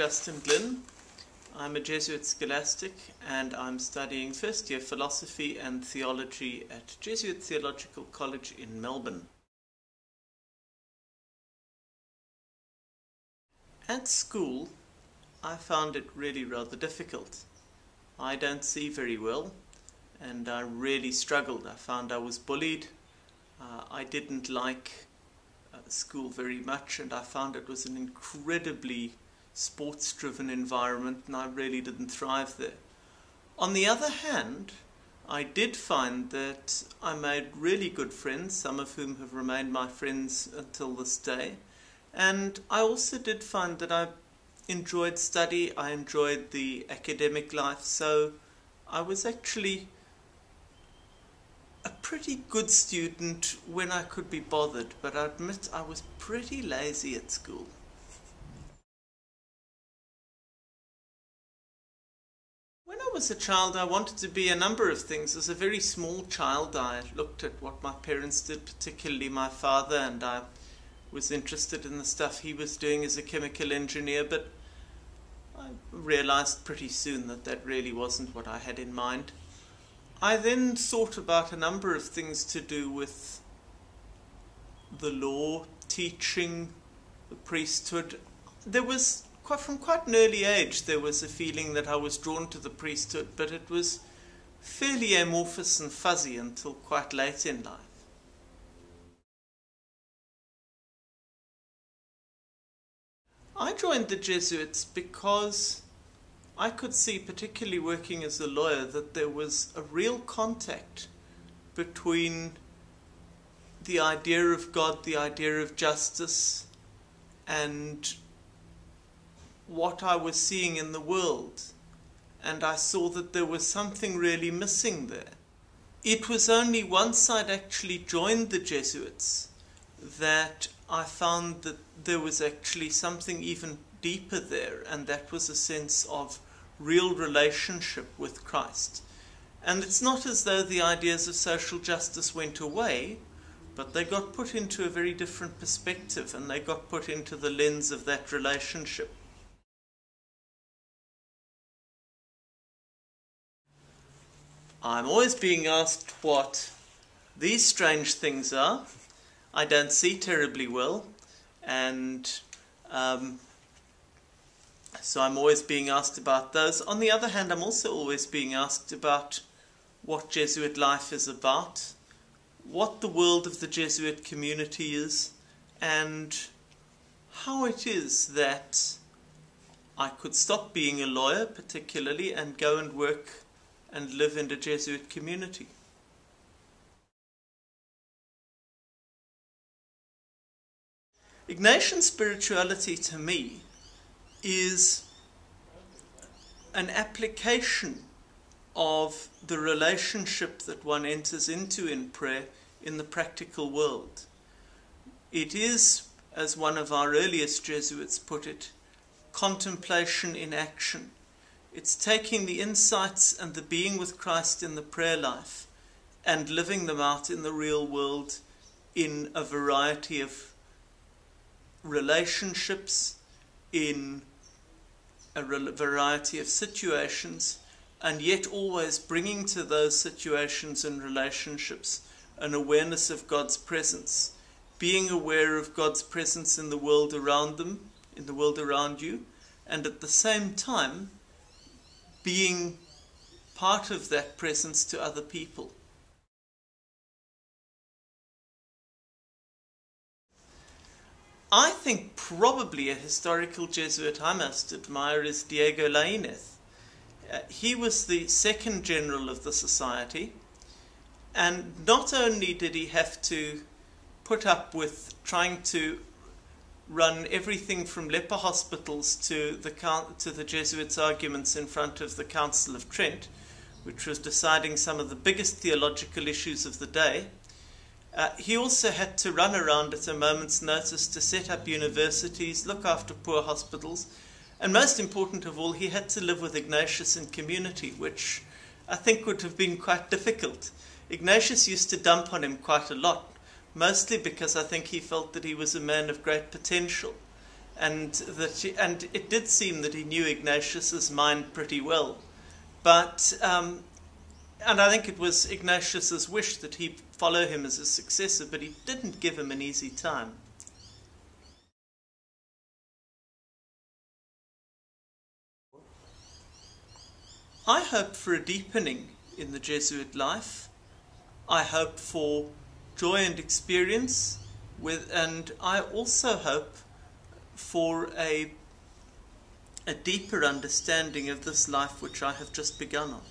Justin Glyn. I'm a Jesuit scholastic and I'm studying first year philosophy and theology at Jesuit Theological College in Melbourne. At school, I found it really rather difficult. I don't see very well and I really struggled. I found I was bullied. I didn't like school very much, and I found it was an incredibly sports-driven environment and I really didn't thrive there. On the other hand, I did find that I made really good friends, some of whom have remained my friends until this day, and I also did find that I enjoyed study, I enjoyed the academic life, so I was actually a pretty good student when I could be bothered, but I admit I was pretty lazy at school. When I was a child, I wanted to be a number of things. As a very small child, I looked at what my parents did, particularly my father, and I was interested in the stuff he was doing as a chemical engineer, but I realized pretty soon that that really wasn't what I had in mind. I then thought about a number of things to do with the law, teaching, the priesthood. There was, from quite an early age, there was a feeling that I was drawn to the priesthood, but it was fairly amorphous and fuzzy until quite late in life. I joined the Jesuits because I could see, particularly working as a lawyer, that there was a real contact between the idea of God, the idea of justice, and what I was seeing in the world. And I saw that there was something really missing there. It was only once I'd actually joined the Jesuits that I found that there was actually something even deeper there, and that was a sense of real relationship with Christ. And it's not as though the ideas of social justice went away, but they got put into a very different perspective, and they got put into the lens of that relationship. I'm always being asked what these strange things are. I don't see terribly well, and so I'm always being asked about those. On the other hand, I'm also always being asked about what Jesuit life is about, what the world of the Jesuit community is, and how it is that I could stop being a lawyer, particularly, and go and work and live in the Jesuit community. Ignatian spirituality, to me, is an application of the relationship that one enters into in prayer in the practical world. It is, as one of our earliest Jesuits put it, contemplation in action. It's taking the insights and the being with Christ in the prayer life and living them out in the real world in a variety of relationships, in a variety of situations, and yet always bringing to those situations and relationships an awareness of God's presence, being aware of God's presence in the world around them, in the world around you, and at the same time being part of that presence to other people. I think probably a historical Jesuit I most admire is Diego Lainez. He was the second general of the society, and not only did he have to put up with trying to run everything from leper hospitals to the Jesuits' arguments in front of the Council of Trent, which was deciding some of the biggest theological issues of the day, he also had to run around at a moment's notice to set up universities, look after poor hospitals, and most important of all, he had to live with Ignatius in community, which I think would have been quite difficult. Ignatius used to dump on him quite a lot, mostly because I think he felt that he was a man of great potential. and and it did seem that he knew Ignatius's mind pretty well. But and I think it was Ignatius's wish that he follow him as a successor, but he didn't give him an easy time. I hope for a deepening in the Jesuit life. I hope for joy and experience and I also hope for a deeper understanding of this life which I have just begun on.